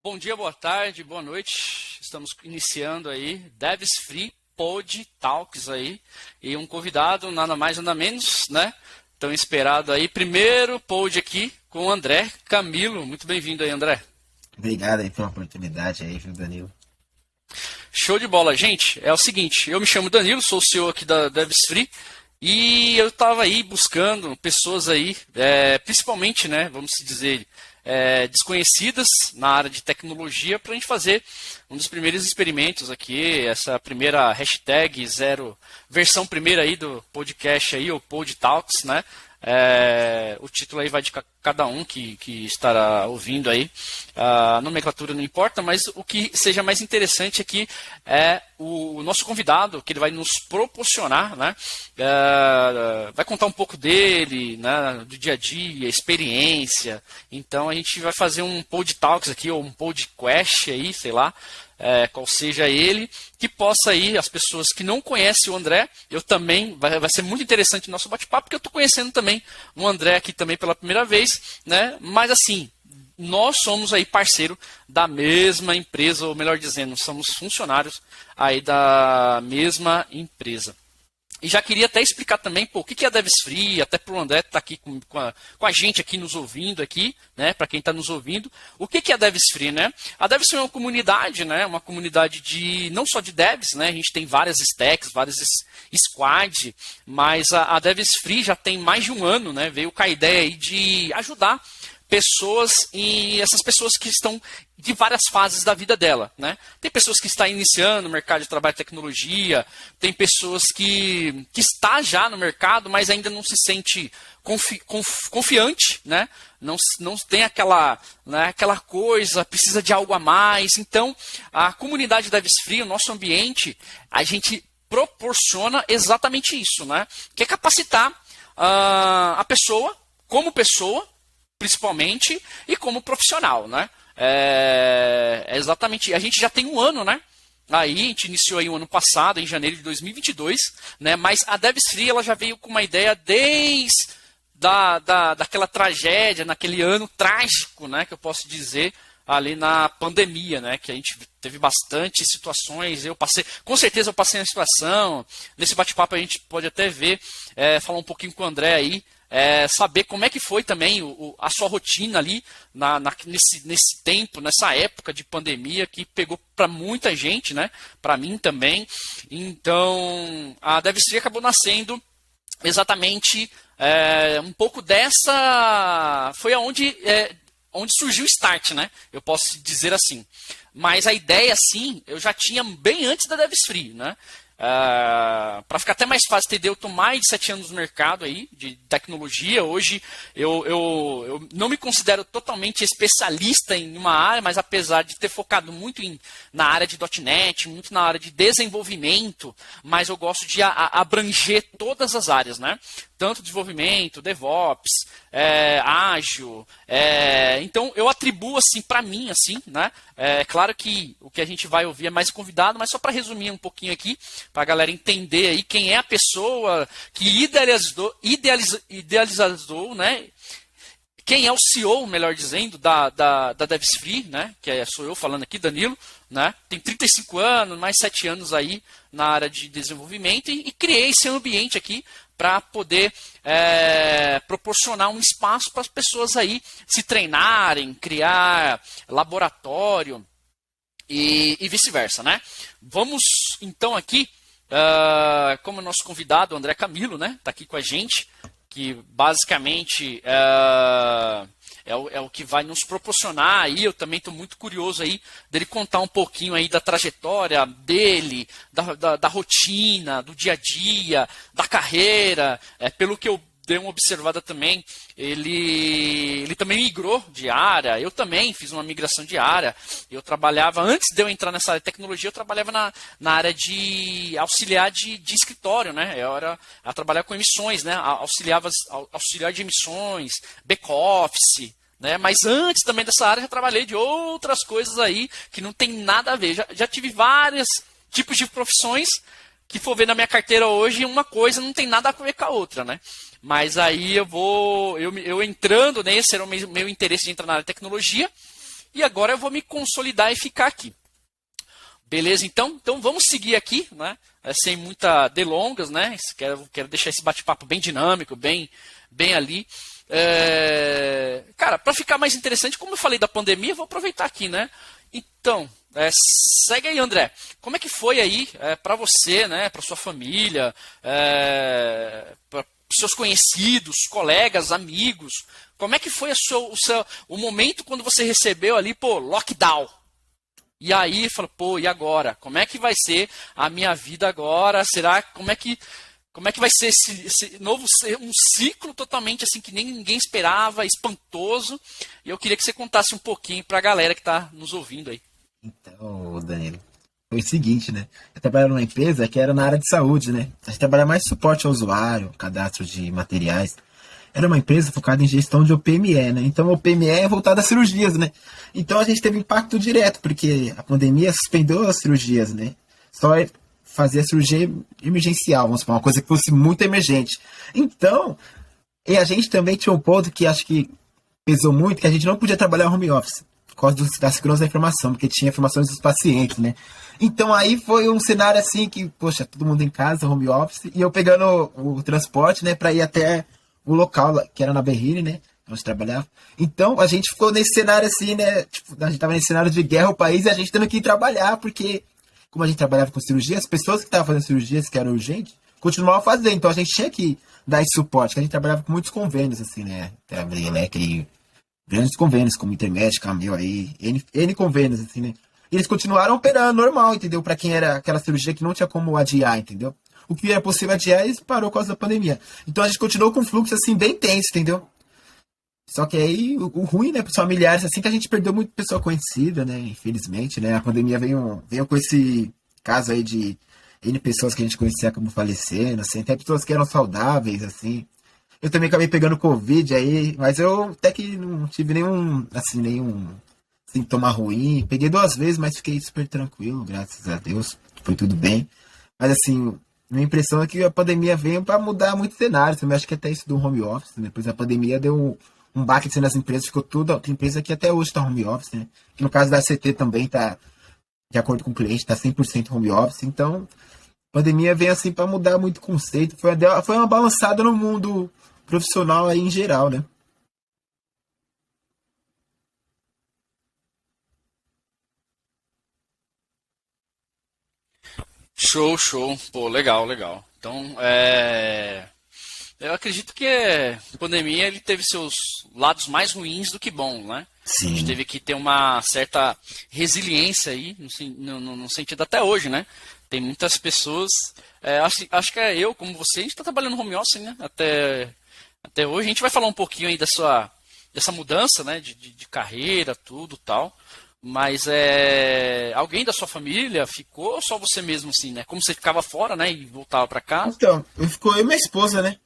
Bom dia, boa tarde, boa noite. Estamos iniciando aí Devs Free Pod Talks aí e um convidado, nada mais nada menos, né? Tão esperado aí, primeiro pod aqui com o André Camilo. Muito bem-vindo aí, André. Obrigado aí pela oportunidade aí, viu, Danilo? Show de bola, gente. É o seguinte, eu me chamo Danilo, sou o CEO aqui da Devs Free e eu estava aí buscando pessoas aí, principalmente, né, vamos dizer, desconhecidas na área de tecnologia para a gente fazer um dos primeiros experimentos aqui, essa primeira hashtag zero, versão primeira aí do podcast aí, o Pod Talks, né? O título aí vai de cada um que estará ouvindo aí. A nomenclatura não importa, mas o que seja mais interessante aqui é o nosso convidado, que ele vai nos proporcionar, né? Vai contar um pouco dele, né? Do dia a dia, experiência. Então a gente vai fazer um pod talks aqui, ou um podcast aí, sei lá. Qual seja ele, que possa aí, as pessoas que não conhecem o André, eu também, vai ser muito interessante o nosso bate-papo, porque eu estou conhecendo também o André aqui também pela primeira vez, né? Mas assim, nós somos aí parceiro da mesma empresa, ou melhor dizendo, somos funcionários aí da mesma empresa. E já queria até explicar também o que é a Devs Free, até para o André estar aqui com a gente aqui nos ouvindo aqui, né? Para quem está nos ouvindo. O que é a Devs Free, né? A Devs Free é uma comunidade, né? Uma comunidade de não só de devs, né? A gente tem várias stacks, várias squad, mas a Devs Free já tem mais de um ano, né? Veio com a ideia aí de ajudar pessoas e essas pessoas que estão de várias fases da vida dela, né? Tem pessoas que estão iniciando no mercado de trabalho e tecnologia, tem pessoas que está já no mercado, mas ainda não se sente confiante, né? Não tem aquela, né, aquela coisa, precisa de algo a mais. Então, a comunidade Devs Free, o nosso ambiente, a gente proporciona exatamente isso, né? Que é capacitar a pessoa, como pessoa, principalmente, e como profissional, né? Exatamente. A gente já tem um ano, né? Aí, a gente iniciou aí o ano passado, em janeiro de 2022, né? Mas a Devs Free, ela já veio com uma ideia desde daquela tragédia, naquele ano trágico, né? Que eu posso dizer, ali na pandemia, né? Que a gente teve bastante situações, com certeza eu passei na situação, nesse bate-papo a gente pode até ver, falar um pouquinho com o André aí, saber como é que foi também a sua rotina ali nesse tempo, nessa época de pandemia que pegou para muita gente, né? Para mim também. Então, a DevStream acabou nascendo exatamente um pouco dessa... Foi onde surgiu o start, né? Eu posso dizer assim. Mas a ideia, sim, eu já tinha bem antes da Devs Free, né? Para ficar até mais fácil entender, eu estou mais de 7 anos no mercado aí, de tecnologia. Hoje eu não me considero totalmente especialista em uma área, mas apesar de ter focado muito na área de .NET, muito na área de desenvolvimento, mas eu gosto de abranger todas as áreas, né? Tanto desenvolvimento, DevOps, ágil. Então eu atribuo assim para mim, assim, né? Claro que o que a gente vai ouvir é mais convidado, mas só para resumir um pouquinho aqui, para a galera entender aí quem é a pessoa que idealizou, né? Quem é o CEO, melhor dizendo, da Devs Free, né? Que sou eu falando aqui, Danilo, né? Tem 35 anos, mais 7 anos aí na área de desenvolvimento e criei esse ambiente aqui para poder proporcionar um espaço para as pessoas aí se treinarem, criar laboratório e vice-versa, né? Vamos então aqui, como nosso convidado, o André Camilo, né? Está aqui com a gente, que basicamente é o que vai nos proporcionar aí. Eu também estou muito curioso aí dele contar um pouquinho aí da trajetória dele, da rotina, do dia a dia, da carreira. Pelo que eu dei uma observada também, ele também migrou de área. Eu também fiz uma migração de área. Eu trabalhava, antes de eu entrar nessa área de tecnologia, eu trabalhava na área de auxiliar de escritório, né? Eu trabalhava com emissões, né? Auxiliar de emissões, back-office, né? Mas antes também dessa área, já trabalhei de outras coisas aí que não tem nada a ver. Já tive vários tipos de profissões que for ver na minha carteira hoje, uma coisa não tem nada a ver com a outra, né? Mas aí eu entrando nesse, era o meu interesse de entrar na área de tecnologia, e agora eu vou me consolidar e ficar aqui. Beleza, então vamos seguir aqui, né? Sem muita delongas, né? Quero deixar esse bate-papo bem dinâmico, bem ali. Cara, para ficar mais interessante, como eu falei da pandemia, eu vou aproveitar aqui, né? Então, segue aí, André. Como é que foi aí para você, né? Para sua família, para seus conhecidos, colegas, amigos? Como é que foi o momento quando você recebeu ali, lockdown? E aí, falou, e agora? Como é que vai ser a minha vida agora? Como é que vai ser esse novo um ciclo totalmente assim que nem ninguém esperava, espantoso? E eu queria que você contasse um pouquinho para a galera que está nos ouvindo aí. Então, Danilo, foi o seguinte, né? Eu trabalhava numa empresa que era na área de saúde, né? A gente trabalhava mais suporte ao usuário, cadastro de materiais. Era uma empresa focada em gestão de OPME, né? Então, o OPME é voltado às cirurgias, né? Então, a gente teve impacto direto, porque a pandemia suspendeu as cirurgias, né? Só fazer a cirurgia emergencial, vamos supor, uma coisa que fosse muito emergente. Então, e a gente também tinha um ponto que acho que pesou muito, que a gente não podia trabalhar home office, por causa da segurança da informação, porque tinha informações dos pacientes, né? Então aí foi um cenário assim que, poxa, todo mundo em casa, home office, e eu pegando o transporte, né, para ir até o local, que era na Berrine, né, onde trabalhava. Então a gente ficou nesse cenário assim, né, tipo, a gente tava nesse cenário de guerra ao país e a gente tendo que ir trabalhar, porque como a gente trabalhava com cirurgia, as pessoas que estavam fazendo cirurgias que eram urgentes, continuavam fazendo. Então a gente tinha que dar esse suporte, que a gente trabalhava com muitos convênios, assim, né? Abrir leque, grandes convênios, como Intermédica, Camil aí, N convênios, assim, né? E eles continuaram operando normal, entendeu? Para quem era aquela cirurgia que não tinha como adiar, entendeu? O que era possível adiar, eles parou por causa da pandemia. Então a gente continuou com um fluxo, assim, bem tenso, entendeu? Só que aí, o ruim, né, pros familiares, assim, que a gente perdeu muito pessoa conhecida, né, infelizmente, né, a pandemia veio com esse caso aí de N pessoas que a gente conhecia como falecendo, assim, até pessoas que eram saudáveis, assim. Eu também acabei pegando Covid aí, mas eu até que não tive nenhum sintoma ruim. Peguei 2 vezes, mas fiquei super tranquilo, graças a Deus, foi tudo bem. Mas assim, minha impressão é que a pandemia veio para mudar muito cenário, também acho que até isso do home office, né, depois a pandemia deu um baque assim, nas empresas, ficou tudo. Tem empresa que até hoje está home office, né? Que no caso da CT também está, de acordo com o cliente, está 100% home office. Então, a pandemia vem assim para mudar muito o conceito. Foi uma balançada no mundo profissional aí em geral, né? Show, show. Legal, legal. Então, eu acredito que a pandemia ele teve seus lados mais ruins do que bons, né? A gente Sim. teve que ter uma certa resiliência aí, no sentido até hoje, né? Tem muitas pessoas, acho que eu, como você, a gente está trabalhando no home office, né? Até hoje. A gente vai falar um pouquinho aí dessa mudança, né? De carreira, tudo tal. Mas alguém da sua família ficou ou só você mesmo, assim, né? Como você ficava fora, né? E voltava para casa. Então, ficou eu e minha esposa, né?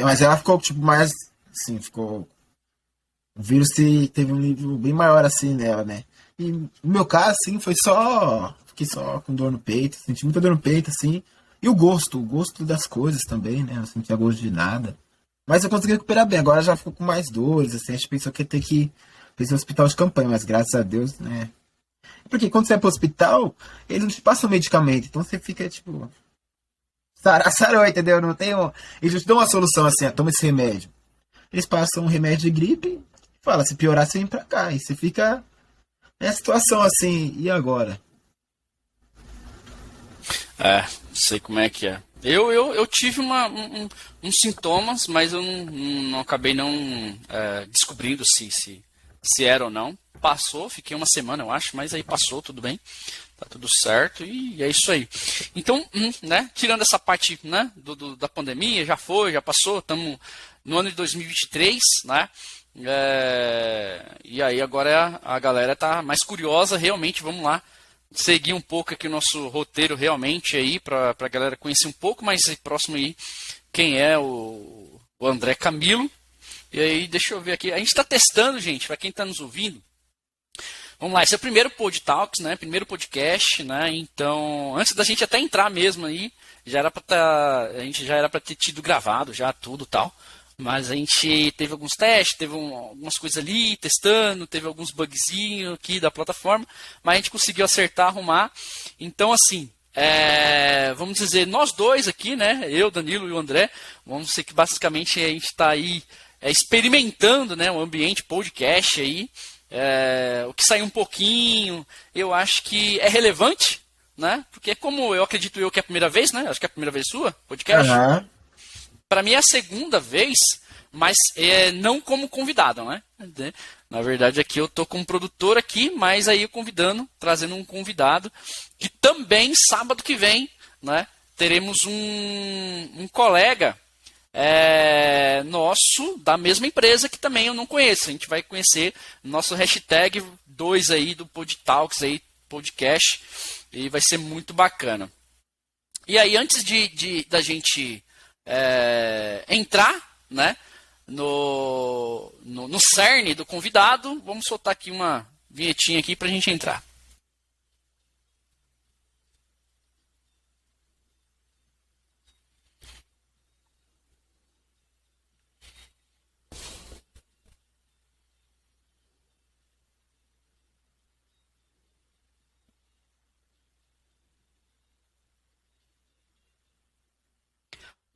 Mas ela ficou, tipo, mais. Assim, ficou. O vírus teve um nível bem maior, assim, nela, né? E no meu caso, assim, foi só. Fiquei só com dor no peito, senti muita dor no peito, assim. E o gosto das coisas também, né? Eu não sentia gosto de nada. Mas eu consegui recuperar bem, agora já ficou com mais dores, assim. A gente pensou que ia ter que fazer um hospital de campanha, mas graças a Deus, né? Porque quando você vai pro hospital, eles não te passam medicamento, então você fica, tipo. Sarou, entendeu? Não tem um. Eles te dão uma solução assim, toma esse remédio. Eles passam um remédio de gripe e fala, se piorar, você vem pra cá. E você fica nessa situação assim, e agora? Sei como é que é. Eu tive uns sintomas, mas eu não acabei não descobrindo se era ou não. Passou, fiquei uma semana, eu acho, mas aí passou, tudo bem. Tá tudo certo e é isso aí. Então, né, tirando essa parte, né, da pandemia, já foi, já passou, estamos no ano de 2023, né? E aí agora a galera tá mais curiosa, realmente, vamos lá seguir um pouco aqui o nosso roteiro realmente aí, para a galera conhecer um pouco mais próximo aí quem é o André Camilo. E aí, deixa eu ver aqui, a gente está testando, gente, para quem está nos ouvindo. Vamos lá, esse é o primeiro Pod Talks, né? Primeiro podcast, né? Então, antes da gente até entrar mesmo aí, a gente já era para ter tido gravado já tudo tal. Mas a gente teve alguns testes, teve algumas coisas ali, testando, teve alguns bugzinhos aqui da plataforma, mas a gente conseguiu acertar, arrumar. Então, assim, vamos dizer, nós dois aqui, né? Eu, Danilo e o André, vamos dizer que basicamente a gente está aí experimentando, né, um ambiente podcast aí. O que saiu um pouquinho, eu acho que é relevante, né? Porque como eu acredito que é a primeira vez, né? Acho que é a primeira vez sua, podcast. Aham. Para mim é a segunda vez, mas não como convidado, né? Na verdade, aqui eu tô como produtor aqui, mas aí trazendo um convidado, que também sábado que vem, né? Teremos um colega nosso da mesma empresa que também eu não conheço. A gente vai conhecer nosso hashtag 2 aí do Podtalks aí, podcast, e vai ser muito bacana. E aí, antes da gente entrar, né, no cerne do convidado, vamos soltar aqui uma vinhetinha aqui para a gente entrar.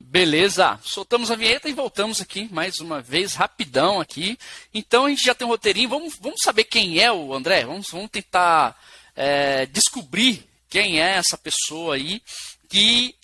Beleza, soltamos a vinheta e voltamos aqui mais uma vez, rapidão aqui. Então a gente já tem um roteirinho, vamos saber quem é o André, vamos tentar descobrir quem é essa pessoa aí, que,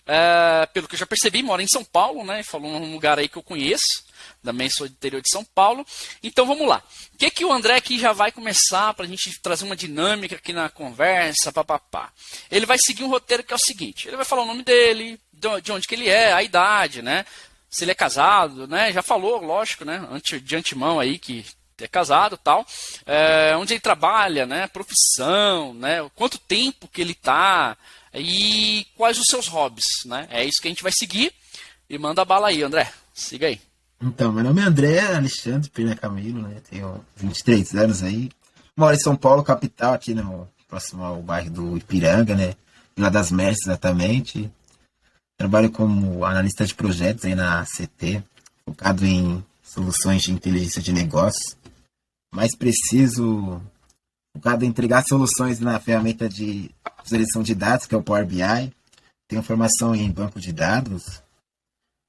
pelo que eu já percebi, mora em São Paulo, né? Falou num lugar aí que eu conheço, também sou do interior de São Paulo. Então vamos lá. O que o André aqui já vai começar para a gente trazer uma dinâmica aqui na conversa, papapá. Ele vai seguir um roteiro que é o seguinte, ele vai falar o nome dele, de onde que ele é, a idade, né? Se ele é casado, né? Já falou, lógico, né? De antemão aí que é casado, tal. Onde ele trabalha, né? Profissão, né? Quanto tempo que ele tá e quais os seus hobbies, né? É isso que a gente vai seguir e manda a bala aí, André. Siga aí. Então, meu nome é André Alexandre Pena Camilo, né? Tenho 23 anos aí. Moro em São Paulo, capital, aqui próximo ao bairro do Ipiranga, né? Vila das Merces, exatamente. Trabalho como analista de projetos aí na CT, focado em soluções de inteligência de negócios. Mais preciso, focado em entregar soluções na ferramenta de visualização de dados, que é o Power BI. Tenho formação em banco de dados.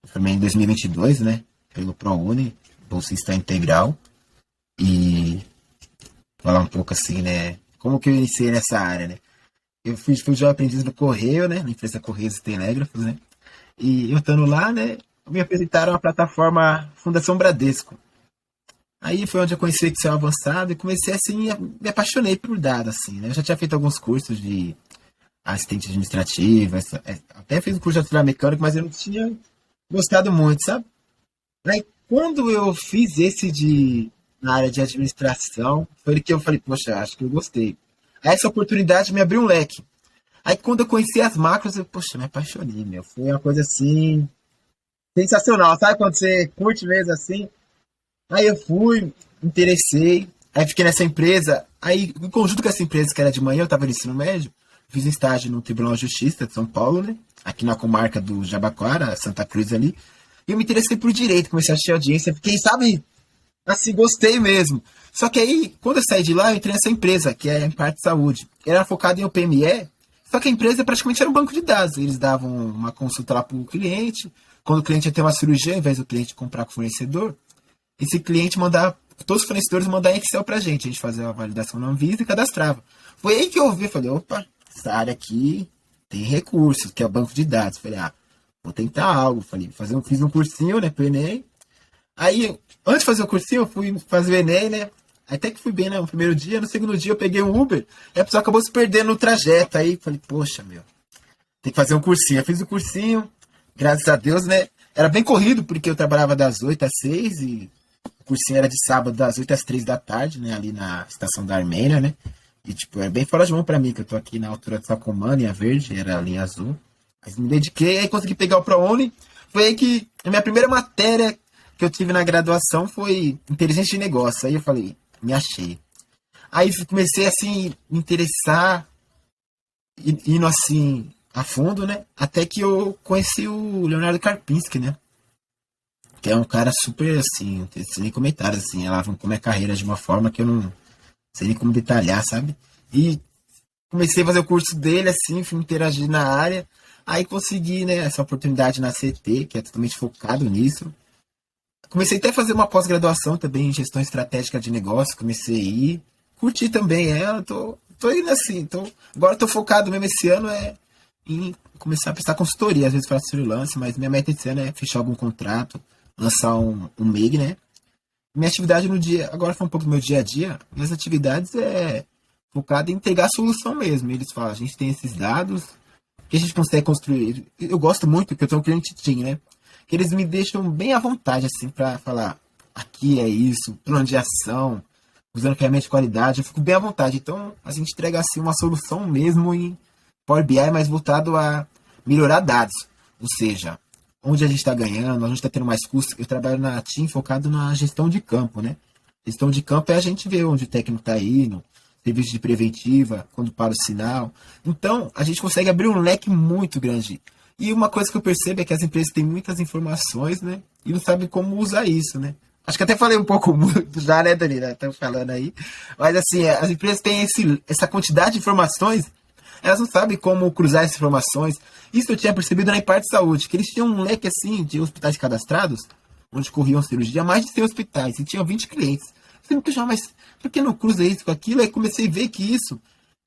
Eu formei em 2022, né? Pelo ProUni, bolsista integral. E falar um pouco assim, né? Como que eu iniciei nessa área, né? Eu fui jovem aprendiz do Correio, né? Na empresa Correios e Telégrafos, né? E eu estando lá, né? Me apresentaram a plataforma Fundação Bradesco. Aí foi onde eu conheci o Excel avançado e comecei assim, me apaixonei por dados, assim, né? Eu já tinha feito alguns cursos de assistente administrativo, até fiz um curso de auxiliar mecânico, mas eu não tinha gostado muito, sabe? Aí quando eu fiz na área de administração, foi que eu falei, poxa, acho que eu gostei. Aí essa oportunidade me abriu um leque. Aí quando eu conheci as macros, eu, poxa, me apaixonei, meu. Foi uma coisa assim, sensacional, sabe? Quando você curte mesmo assim. Aí eu fui, interessei, aí fiquei nessa empresa. Aí, em conjunto com essa empresa, que era de manhã, eu estava no ensino médio, fiz um estágio no Tribunal de Justiça de São Paulo, né? Aqui na comarca do Jabaquara, Santa Cruz ali. E eu me interessei por direito, comecei a assistir audiência, fiquei, sabe, assim, gostei mesmo. Só que aí, quando eu saí de lá, eu entrei nessa empresa, que é em parte de saúde. Era focada em OPME, só que a empresa praticamente era um banco de dados. Eles davam uma consulta lá para o cliente. Quando o cliente ia ter uma cirurgia, ao invés do cliente comprar com o fornecedor, esse cliente mandava, todos os fornecedores mandavam Excel pra gente. A gente fazia a validação na Anvisa e cadastrava. Foi aí que eu ouvi, falei, opa, essa área aqui tem recursos, que é o banco de dados. Falei, vou tentar algo. Falei, fiz um cursinho, né, pro Enem. Aí, antes de fazer o cursinho, eu fui fazer o Enem, né? Até que fui bem no primeiro dia, no segundo dia eu peguei um Uber, e a pessoa acabou se perdendo no trajeto. Aí falei, poxa, meu, tem que fazer um cursinho. Eu fiz o cursinho, graças a Deus, né? Era bem corrido, porque eu trabalhava das 8 às 6 e o cursinho era de sábado das 8 às 3 da tarde, né? Ali na estação da Armênia, né? E, tipo, é bem fora de mão pra mim, que eu tô aqui na altura de Sacomã, linha verde, era a linha azul. Mas me dediquei, aí consegui pegar o ProUni. Foi aí que a minha primeira matéria que eu tive na graduação foi inteligência de negócio. Aí eu falei, me achei. Aí comecei, assim, me interessar, indo, assim, a fundo, né? Até que eu conheci o Leonardo Karpinski, né? que é um cara super, assim, não tem nem comentários, assim, ela como é a carreira de uma forma que eu não sei nem como detalhar, sabe? E comecei a fazer o curso dele, assim, fui interagir na área, aí consegui, né, essa oportunidade na CT, que é totalmente focado nisso. Comecei até a fazer uma pós-graduação também em gestão estratégica de negócio, comecei a ir, curti também ela, tô indo assim, agora tô focado mesmo esse ano em começar a prestar consultoria, às vezes faço freelance, mas minha meta esse ano é fechar algum contrato, lançar um MEI, né? Minha atividade no dia, agora foi um pouco do meu dia a dia, minhas atividades é focada em entregar a solução mesmo. Eles falam, a gente tem esses dados, que a gente consegue construir. Eu gosto muito, que eu tenho um cliente Team, né? Que eles me deixam bem à vontade, assim, pra falar, aqui é isso, plano de ação, usando ferramenta de qualidade, eu fico bem à vontade. Então, a gente entrega, assim, uma solução mesmo em Power BI, mas voltado a melhorar dados. Ou seja, onde a gente está ganhando, onde a gente está tendo mais custos. Eu trabalho na TIM focado na gestão de campo, né? Gestão de campo é a gente ver onde o técnico está indo, serviço de preventiva, quando para o sinal. Então, a gente consegue abrir um leque muito grande. E uma coisa que eu percebo é que as empresas têm muitas informações, né? E não sabem como usar isso, né? Acho que até falei um pouco muito já, né, Danilo? Estão falando aí. Mas, assim, as empresas têm essa quantidade de informações, elas não sabem como cruzar essas informações. Isso eu tinha percebido na parte de saúde, que eles tinham um leque, assim, de hospitais cadastrados, onde corriam cirurgia, mais de 100 hospitais, e tinham 20 clientes. Você me questionava, mas por que não cruza isso com aquilo? Aí comecei a ver que isso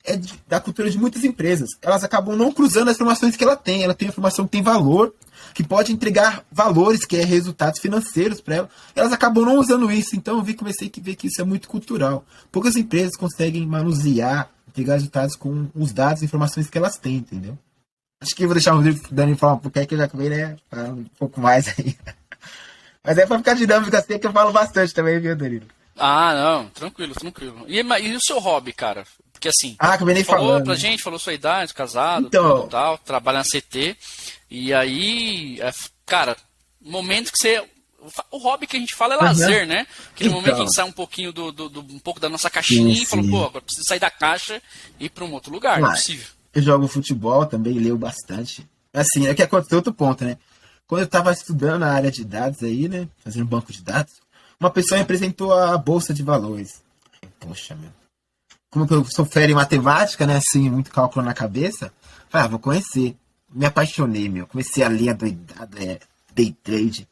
é da cultura de muitas empresas. Elas acabam não cruzando as informações que ela tem. Ela tem informação que tem valor, que pode entregar valores, que é resultados financeiros para ela. Elas acabam não usando isso. Então comecei a ver que isso é muito cultural. Poucas empresas conseguem manusear, entregar resultados com os dados e informações que elas têm, entendeu? Acho que eu vou deixar o Dani falar um pouco, que eu já acabei, né? Falando um pouco mais aí. Mas é pra ficar dinâmico assim, que eu falo bastante também, viu, Danilo? Ah, não, tranquilo, tranquilo. E o seu hobby, cara? Porque assim, Acabei nem falou falando. pra gente, falou sua idade, casado, tudo Então, tal, trabalha na CT. E aí, cara, momento que você. O hobby que a gente fala é aham. lazer, né? Aquele momento que a Então, gente sai um pouquinho um pouco da nossa sim, caixinha e falou, pô, sim. agora preciso sair da caixa e ir pra um outro lugar, não é Mas possível. eu jogo futebol também, leio bastante. Assim, é que aconteceu outro ponto, né? Quando eu tava estudando a área de dados aí, né? Fazendo banco de dados, uma pessoa me apresentou a bolsa de valores. Poxa, meu. Como que eu sou fera em matemática, né? Assim, muito cálculo na cabeça. Falei, vou conhecer. Me apaixonei, meu. Comecei a ler a doidada, day trade.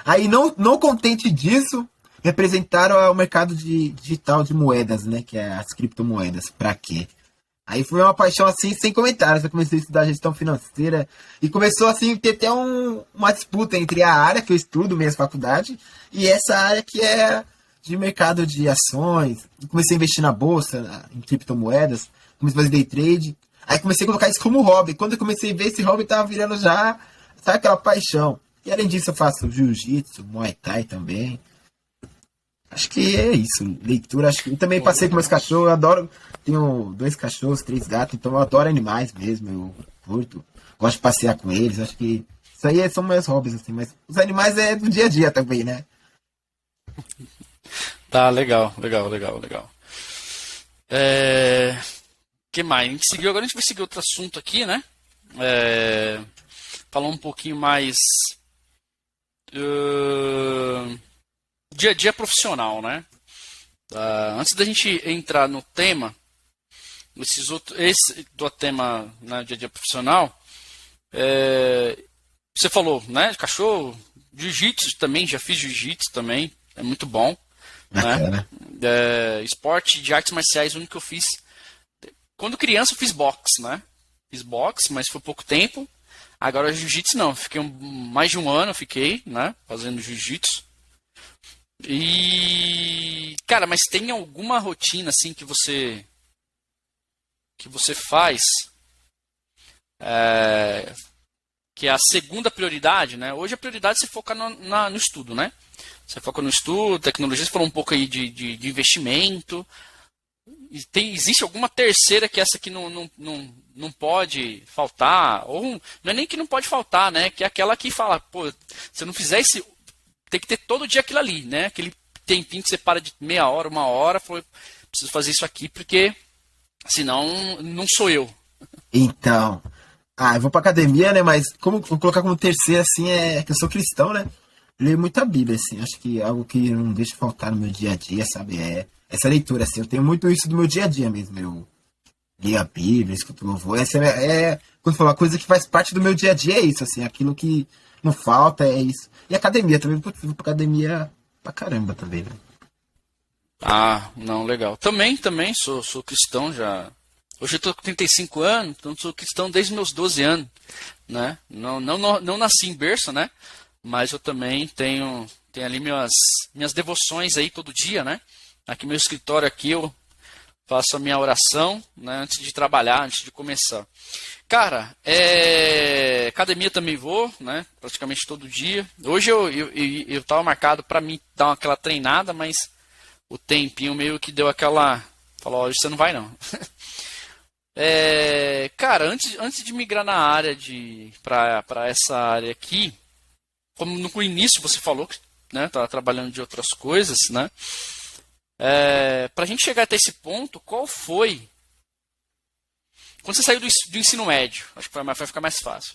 Aí, não contente disso, me apresentaram ao mercado digital de moedas, né? Que é as criptomoedas. Pra quê? Aí foi uma paixão assim, sem comentários. Eu comecei a estudar gestão financeira e começou assim, ter até uma disputa entre a área que eu estudo, minha faculdade, e essa área que é de mercado de ações. Comecei a investir na bolsa, em criptomoedas, comecei a fazer day trade. Aí comecei a colocar isso como hobby. Quando eu comecei a ver, esse hobby tava virando já, sabe, aquela paixão. E além disso, eu faço jiu-jitsu, muay thai também. Acho que é isso. Leitura, acho que. Eu também Pô, passei com meus legal. cachorros, eu adoro. Tenho 2 cachorros, 3 gatos, então eu adoro animais mesmo. Eu curto. Gosto de passear com eles. Acho que isso aí são meus hobbies, assim. Mas os animais é do dia a dia também, né? Tá, legal, legal, legal, legal. Que mais? A gente seguiu, agora a gente vai seguir outro assunto aqui, né? É, falar um pouquinho mais uh, dia a dia profissional, né? Antes da gente entrar no tema, esse do tema, né, dia a dia profissional, você falou, né? Cachorro, jiu-jitsu também, já fiz jiu-jitsu também, é muito bom, né? Bacana. Esporte de artes marciais, o único que eu fiz. Quando criança eu fiz boxe, né? Fiz boxe, mas foi pouco tempo. Agora jiu-jitsu não, fiquei mais de um ano, eu fiquei, né? Fazendo jiu-jitsu. E cara, mas tem alguma rotina assim que você faz que é a segunda prioridade, né? Hoje a prioridade é você focar no estudo, né? Você foca no estudo, tecnologia, você falou um pouco aí de investimento. E existe alguma terceira que essa aqui não pode faltar? Ou não é nem que não pode faltar, né? Que é aquela que fala, pô, se eu não fizer esse. Tem que ter todo dia aquilo ali, né? Aquele tempinho que você para de meia hora, uma hora, preciso fazer isso aqui porque senão não sou eu. Então. Eu vou pra academia, né? Mas como vou colocar como terceiro, assim, é que eu sou cristão, né? leio muita Bíblia, assim. Acho que é algo que não deixa faltar no meu dia a dia, sabe? É essa leitura, assim. Eu tenho muito isso do meu dia a dia mesmo. Eu leio a Bíblia, escuto louvor. Essa quando falar coisa que faz parte do meu dia a dia, é isso, assim. Aquilo que não falta é isso. E academia também, putz, vou pra academia pra caramba também, né? Ah, não, legal. Também sou cristão já. Hoje eu tô com 35 anos, então sou cristão desde meus 12 anos, né? Não nasci em berço, né? Mas eu também tenho ali minhas devoções aí todo dia, né? Aqui meu escritório aqui eu faço a minha oração, né, antes de trabalhar, antes de começar. Cara, academia também vou, né? Praticamente todo dia. Hoje eu tava marcado para mim dar aquela treinada, mas o tempinho meio que deu aquela. Falou, hoje você não vai não. Cara, antes de migrar na área para essa área aqui, como no início você falou que, né, tá trabalhando de outras coisas, né? Pra gente chegar até esse ponto, qual foi? Quando você saiu do ensino médio, acho que vai ficar mais fácil.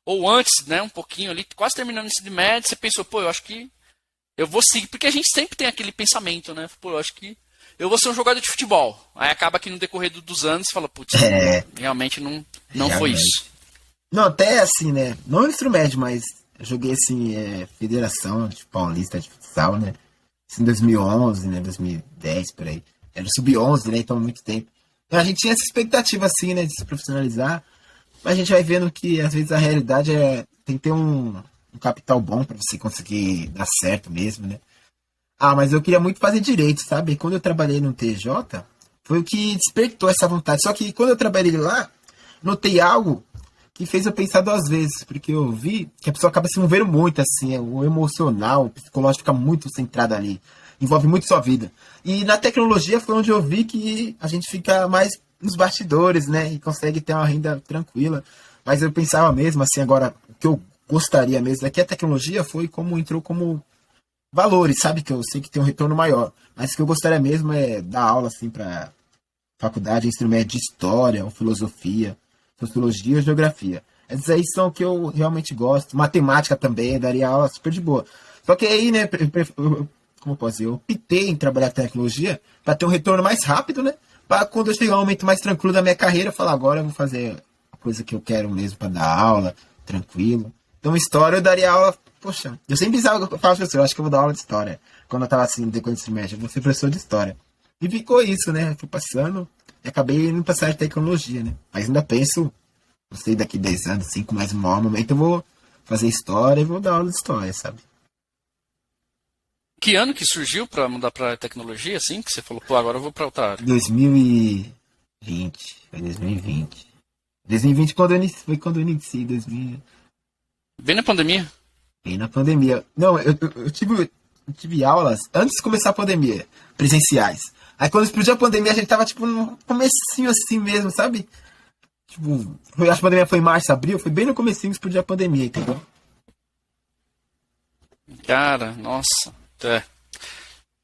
Ou antes, né, um pouquinho ali, quase terminando o ensino médio, você pensou, pô, eu acho que eu vou seguir, porque a gente sempre tem aquele pensamento, né? Pô, eu acho que eu vou ser um jogador de futebol. Aí acaba que no decorrer dos anos você fala, putz, realmente não foi isso. Não, até assim, né? Não no ensino médio, mas eu joguei assim, Federação de Paulista de Futsal, né? Isso em 2011, né? 2010, por aí. Era o Sub-11, né? Então, há muito tempo. Então, a gente tinha essa expectativa, assim, né? De se profissionalizar. Mas a gente vai vendo que, às vezes, a realidade tem que ter um capital bom pra você conseguir dar certo mesmo, né? Ah, mas eu queria muito fazer direito, sabe? Quando eu trabalhei no TJ, foi o que despertou essa vontade. Só que quando eu trabalhei lá, notei algo que fez eu pensar duas vezes, porque eu vi que a pessoa acaba se envolvendo muito, assim, o emocional, o psicológico fica muito centrado ali, envolve muito sua vida. E na tecnologia foi onde eu vi que a gente fica mais nos bastidores, né, e consegue ter uma renda tranquila. Mas eu pensava mesmo, assim, agora, o que eu gostaria mesmo é que a tecnologia foi como entrou como valores, sabe, que eu sei que tem um retorno maior. Mas o que eu gostaria mesmo é dar aula, assim, para faculdade, ensino médio de história, ou filosofia, sociologia ou geografia. Essas aí são o que eu realmente gosto. Matemática também, daria aula super de boa. Só que aí, né, como eu posso dizer, eu optei em trabalhar com tecnologia para ter um retorno mais rápido, né? Para quando eu chegar um momento mais tranquilo da minha carreira, eu falar, agora eu vou fazer a coisa que eu quero mesmo para dar aula, tranquilo. Então, história eu daria aula, poxa, eu sempre pensava, eu falo assim, eu acho que eu vou dar aula de história. Quando eu tava assim, depois do ensino médio, eu vou ser professor de história. E ficou isso, né? Fui passando e acabei indo pra essa de tecnologia, né? Mas ainda penso, não sei, daqui 10 anos, 5 mais um maior momento, eu vou fazer história e vou dar aula de história, sabe? Que ano que surgiu para mudar para tecnologia, assim, que você falou, pô, agora eu vou para outra área? 2020, foi 2020. 2020 foi quando eu iniciei, 2000, Bem na pandemia. bem na pandemia. Não, eu tive aulas antes de começar a pandemia, presenciais. Aí quando explodiu a pandemia, a gente tava, tipo, no comecinho assim mesmo, sabe? Tipo, acho que a pandemia foi em março, abril, foi bem no comecinho que explodiu a pandemia, entendeu? Cara, nossa.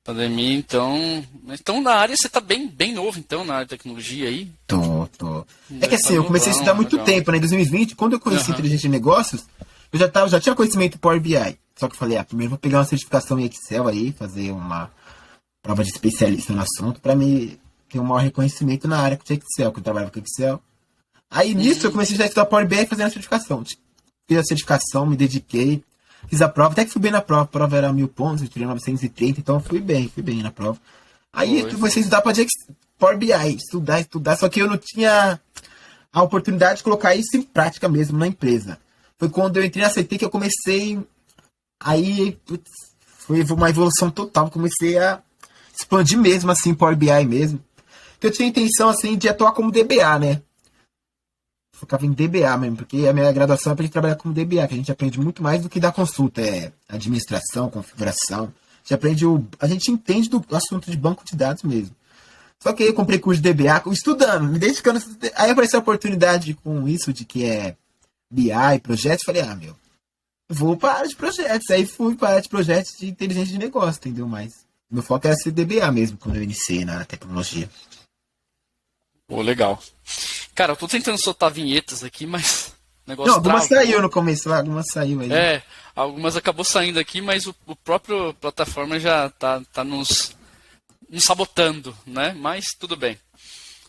Pandemia, então. Então na área você tá bem novo, então, na área de tecnologia aí. Tô. É Deve que tá assim, eu comecei a estudar novão, muito legal. tempo, né? Em 2020, quando eu conheci Aham. inteligência de negócios, eu já tinha conhecimento Power BI. Só que eu falei, primeiro vou pegar uma certificação em Excel aí, fazer uma prova de especialista no assunto, pra me ter um maior reconhecimento na área de Excel, que eu trabalhava com Excel. Aí nisso eu Uhum. comecei já a estudar Power BI e fazendo a certificação. Fiz a certificação, me dediquei, fiz a prova, até que fui bem na prova. A prova era 1000 pontos, eu tirei 930, então eu fui bem na prova. Aí eu Foi. comecei a estudar para Power BI, estudar, só que eu não tinha a oportunidade de colocar isso em prática mesmo na empresa. Foi quando eu entrei na CT que eu comecei, aí putz, foi uma evolução total, comecei a expandir mesmo assim Power BI mesmo. Que eu tinha a intenção assim de atuar como DBA, né? Focava em DBA mesmo, porque a minha graduação é pra gente trabalhar como DBA, que a gente aprende muito mais do que dar consulta, administração, configuração. A gente entende do assunto de banco de dados mesmo. Só que aí eu comprei curso de DBA, estudando, me dedicando. Aí apareceu a oportunidade com isso, de que é BI, projetos, falei, meu, vou para a área de projetos. Aí fui para a área de projetos de inteligência de negócio, entendeu? Mas meu foco era ser DBA mesmo, quando eu iniciei na tecnologia. Pô, legal. Cara, eu tô tentando soltar vinhetas aqui, mas O Não, negócio algumas travou. saiu no começo lá, algumas saiu aí. Algumas acabou saindo aqui, mas o próprio plataforma já tá nos sabotando, né? Mas tudo bem.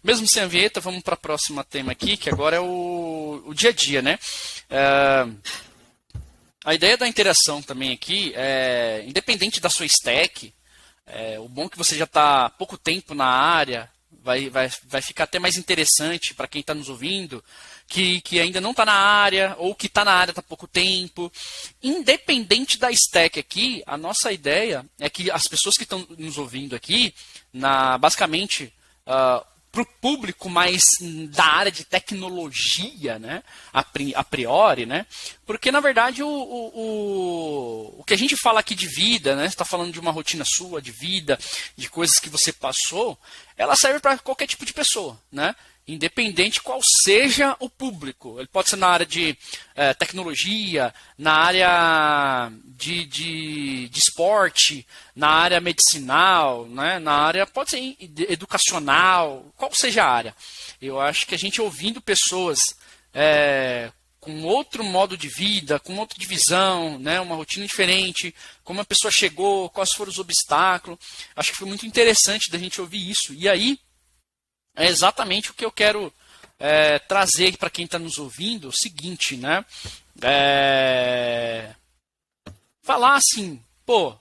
Mesmo sem a vinheta, vamos para a próxima tema aqui, que agora é o dia a dia, né? A ideia da interação também aqui é, independente da sua stack, o bom é que você já está há pouco tempo na área, vai ficar até mais interessante para quem está nos ouvindo, que ainda não está na área, ou que está na área há pouco tempo. Independente da stack aqui, a nossa ideia é que as pessoas que estão nos ouvindo aqui, basicamente, para o público mais da área de tecnologia, né, a priori, né, porque na verdade o que a gente fala aqui de vida, né, você está falando de uma rotina sua, de vida, de coisas que você passou, ela serve para qualquer tipo de pessoa, né, independente qual seja o público. Ele pode ser na área de tecnologia, na área de esporte, na área medicinal, né? Na área, pode ser educacional, qual seja a área. Eu acho que a gente ouvindo pessoas com outro modo de vida, com outra divisão, né? Uma rotina diferente, como a pessoa chegou, quais foram os obstáculos, acho que foi muito interessante da gente ouvir isso. E aí, é exatamente o que eu quero trazer para quem está nos ouvindo, o seguinte, né? Falar assim, pô,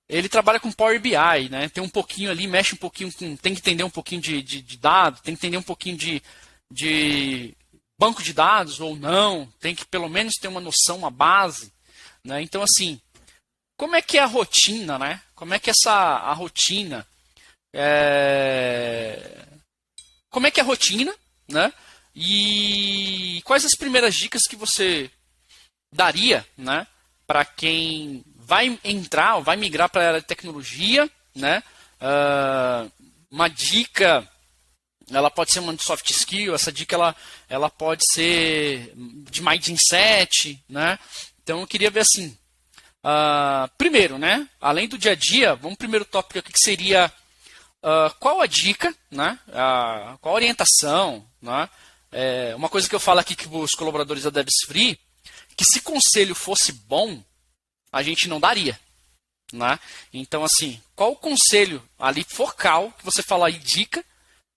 ele trabalha com Power BI, né? Tem um pouquinho ali, mexe um pouquinho com, tem que entender um pouquinho de dados, tem que entender um pouquinho de banco de dados ou não, tem que pelo menos ter uma noção, uma base, né? Então, assim, como é que é a rotina, né? Como é que a rotina... Como é que é a rotina, né? E quais as primeiras dicas que você daria, né, para quem vai entrar ou vai migrar para a área de tecnologia, né? Uma dica, ela pode ser uma de soft skill, essa dica ela pode ser de mindset, né? Então eu queria ver assim, primeiro, né? Além do dia a dia, vamos primeiro tópico aqui que seria qual a dica, né? Qual a orientação, né? Uma coisa que eu falo aqui que os colaboradores da Devs Free, que se conselho fosse bom, a gente não daria, né? Então, assim, qual o conselho ali focal que você fala aí, dica,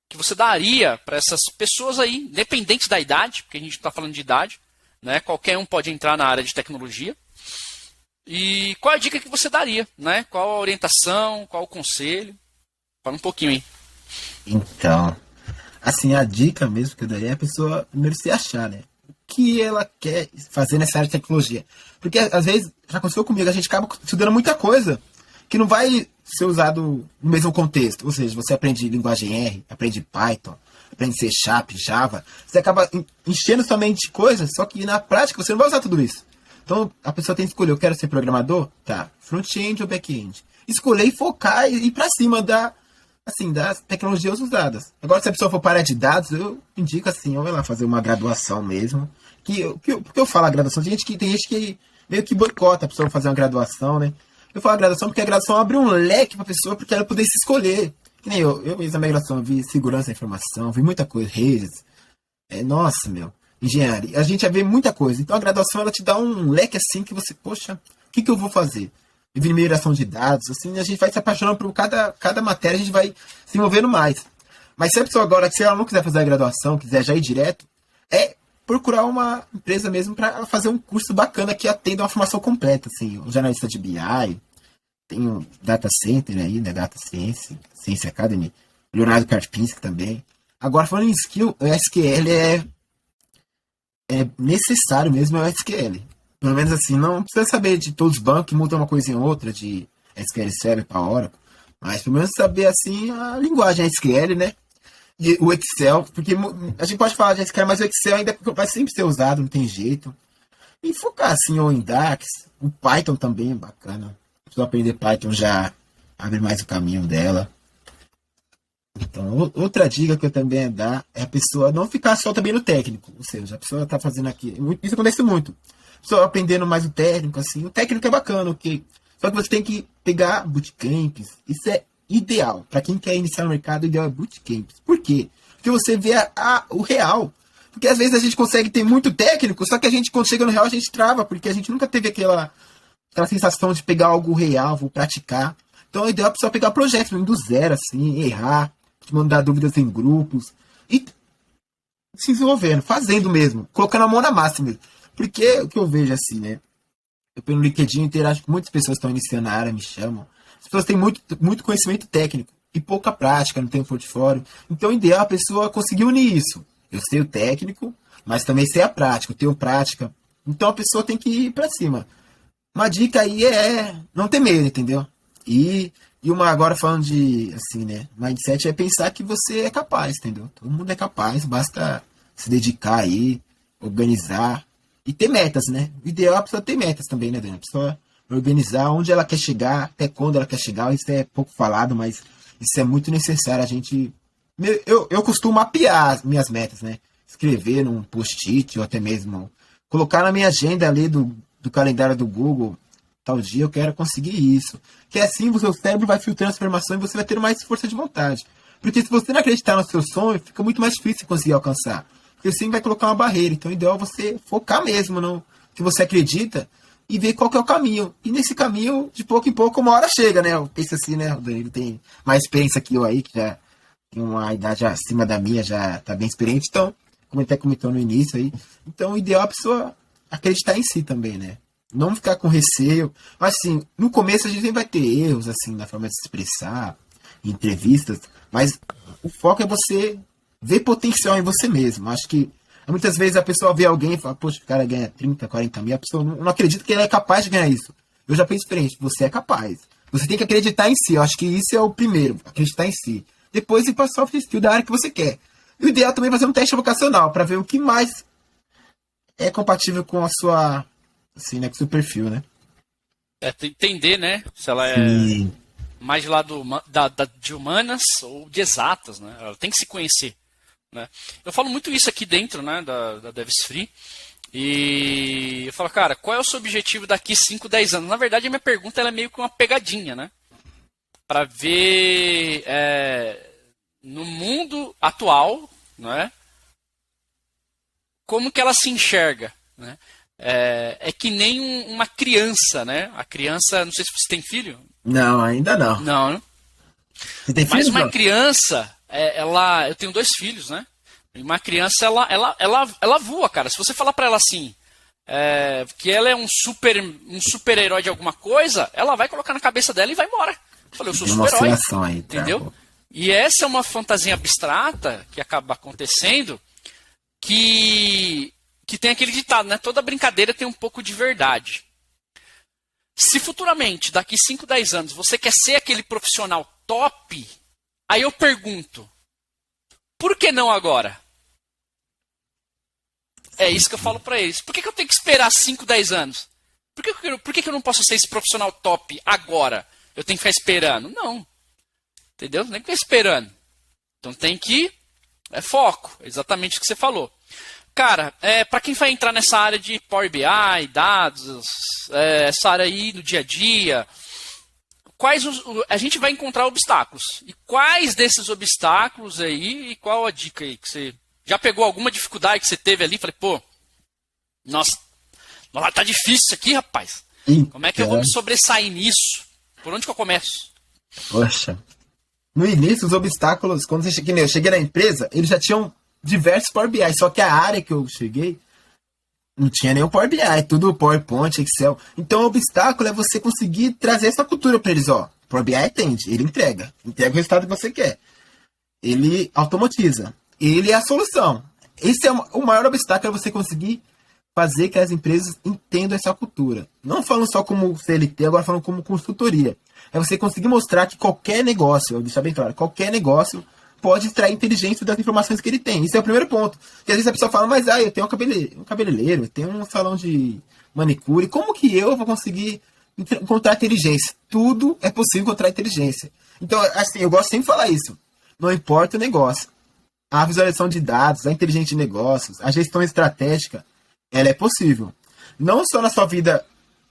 que você daria para essas pessoas aí, independente da idade, porque a gente está falando de idade, né? Qualquer um pode entrar na área de tecnologia. E qual a dica que você daria, né? Qual a orientação, qual o conselho? Fala um pouquinho aí. Então, assim, a dica mesmo que eu daria é a pessoa primeiro se achar, né? O que ela quer fazer nessa área de tecnologia. Porque, às vezes, já aconteceu comigo, a gente acaba estudando muita coisa que não vai ser usado no mesmo contexto. Ou seja, você aprende linguagem R, aprende Python, aprende C Sharp, Java. Você acaba enchendo sua mente de coisas, só que na prática você não vai usar tudo isso. Então, a pessoa tem que escolher, eu quero ser programador? Tá, front-end ou back-end? Escolher e focar e ir pra cima das tecnologias usadas. Agora, se a pessoa for para a área de dados, eu indico assim, ou vai lá fazer uma graduação mesmo. Porque eu falo a graduação, tem gente que meio que boicota a pessoa fazer uma graduação, né? Eu falo a graduação porque a graduação abre um leque para a pessoa, porque ela poder se escolher. Que nem eu fiz a minha graduação, vi segurança da informação, vi muita coisa, redes. Nossa, meu, engenharia. A gente já vê muita coisa. Então a graduação ela te dá um leque assim que você, poxa, o que eu vou fazer? E mineração de dados, assim, a gente vai se apaixonando por cada matéria, a gente vai se envolvendo mais. Mas se a pessoa agora, se ela não quiser fazer a graduação, quiser já ir direto, procurar uma empresa mesmo para fazer um curso bacana que atenda uma formação completa, assim, um jornalista de BI, tem o Data Center aí, né, Data Science, Science Academy, Leonardo Karpinski também. Agora, falando em skill, o SQL é necessário mesmo, é o SQL. Pelo menos assim, não precisa saber de todos os bancos, que mudam uma coisinha ou outra, de SQL Server para Oracle, mas pelo menos saber assim a linguagem SQL, né? E o Excel, porque a gente pode falar de SQL, mas o Excel ainda vai sempre ser usado, não tem jeito. E focar assim, ou em DAX, o Python também é bacana. A pessoa aprender Python já abre mais o caminho dela. Então, outra dica que eu também ia dar é a pessoa não ficar só também no técnico. Ou seja, a pessoa está fazendo aqui. Isso acontece muito. A pessoa aprendendo mais o técnico, assim. O técnico é bacana, ok. Só que você tem que pegar bootcamps. Isso é ideal. Para quem quer iniciar no mercado, o ideal é bootcamps. Por quê? Porque você vê o real. Porque às vezes a gente consegue ter muito técnico, só que a gente, quando chega no real, a gente trava, porque a gente nunca teve aquela sensação de pegar algo real, vou praticar. Então a ideia é a pessoa pegar projetos do zero, assim, errar, mandar dúvidas em grupos e se desenvolvendo, fazendo mesmo, colocando a mão na massa mesmo. Porque o que eu vejo assim, né? Eu pelo LinkedIn interajo com muitas pessoas que estão iniciando na área, me chamam. As pessoas têm muito conhecimento técnico e pouca prática, não tem um portfólio. Então o ideal é a pessoa conseguir unir isso. Eu sei o técnico, mas também sei a prática, eu tenho prática. Então a pessoa tem que ir pra cima. Uma dica aí é não ter medo, entendeu? E uma agora falando de, assim, né? Mindset é pensar que você é capaz, entendeu? Todo mundo é capaz, basta se dedicar aí, organizar e ter metas, né? O ideal é a pessoa ter metas também, né, Dani? A pessoa organizar onde ela quer chegar, até quando ela quer chegar. Isso é pouco falado, mas isso é muito necessário. A gente. Eu costumo mapear as minhas metas, né? Escrever num post-it ou até mesmo colocar na minha agenda ali do calendário do Google. Tal dia eu quero conseguir isso. Que assim o seu cérebro vai filtrando as informações e você vai ter mais força de vontade. Porque se você não acreditar no seu sonho, fica muito mais difícil conseguir alcançar. Porque assim vai colocar uma barreira. Então o ideal é você focar mesmo no que você acredita e ver qual que é o caminho. E nesse caminho, de pouco em pouco, uma hora chega, né? Eu penso assim, né? O Danilo tem mais experiência que eu aí, que já tem uma idade acima da minha, já tá bem experiente. Então, como ele até comentou no início aí, então o ideal é a pessoa acreditar em si também, né? Não ficar com receio. Mas, assim, no começo a gente vai ter erros, assim, na forma de se expressar, em entrevistas, mas o foco é você ver potencial em você mesmo. Acho que muitas vezes a pessoa vê alguém e fala, poxa, o cara ganha 30, 40 mil, a pessoa não acredita que ele é capaz de ganhar isso. Eu já penso diferente, você é capaz. Você tem que acreditar em si, eu acho que isso é o primeiro, acreditar em si. Depois ir para soft skill da área que você quer. E o ideal também é fazer um teste vocacional, para ver o que mais é compatível com a sua, assim, né, com o seu perfil, né? Entender, né? Se ela é Sim. mais de lado de humanas ou de exatas, né? Ela tem que se conhecer, né? Eu falo muito isso aqui dentro, né, da Devs Free. E eu falo, cara, qual é o seu objetivo daqui 5, 10 anos? Na verdade, a minha pergunta ela é meio que uma pegadinha, né? Para ver no mundo atual, né, como que ela se enxerga, né? É que nem uma criança, né? A criança, não sei se você tem filho. Não, ainda não. Não, né? Você tem Mas filho? uma Não? criança, eu tenho 2 filhos, né? E uma criança, ela voa, cara. Se você falar pra ela assim, que ela é um super-herói de alguma coisa, ela vai colocar na cabeça dela e vai embora. Eu falei, eu sou Tem uma super-herói. oscilação aí, tá? Entendeu? E essa é uma fantasia abstrata que acaba acontecendo que tem aquele ditado, né? Toda brincadeira tem um pouco de verdade. Se futuramente, daqui 5, 10 anos, você quer ser aquele profissional top, aí eu pergunto, por que não agora? É isso que eu falo pra eles. Por que eu tenho que esperar 5, 10 anos? Por que eu não posso ser esse profissional top agora? Eu tenho que ficar esperando? Não. Entendeu? Não tem que ficar esperando. Então tem que... foco. Exatamente o que você falou. Cara, para quem vai entrar nessa área de Power BI, dados, essa área aí no dia a dia, a gente vai encontrar obstáculos. E quais desses obstáculos aí, e qual a dica aí que você... Já pegou alguma dificuldade que você teve ali? Falei, pô, nossa, tá difícil isso aqui, rapaz. Como é que eu vou me sobressair nisso? Por onde que eu começo? Poxa. No início, os obstáculos, quando eu cheguei na empresa, eles já tinham diversos Power BI, só que a área que eu cheguei não tinha nenhum Power BI, tudo PowerPoint, Excel. Então o obstáculo é você conseguir trazer essa cultura para eles, ó. Power BI atende, ele entrega o resultado que você quer. Ele automatiza. Ele é a solução. Esse é o maior obstáculo, é você conseguir fazer que as empresas entendam essa cultura. Não falando só como CLT, agora falando como consultoria. É você conseguir mostrar que qualquer negócio, eu vou deixar bem claro, qualquer negócio pode extrair inteligência das informações que ele tem. Isso é o primeiro ponto. Porque às vezes a pessoa fala, mas eu tenho um cabeleireiro, eu tenho um salão de manicure, como que eu vou conseguir encontrar inteligência? Tudo é possível encontrar inteligência. Então, assim, eu gosto sempre de falar isso. Não importa o negócio. A visualização de dados, a inteligência de negócios, a gestão estratégica, ela é possível. Não só na sua vida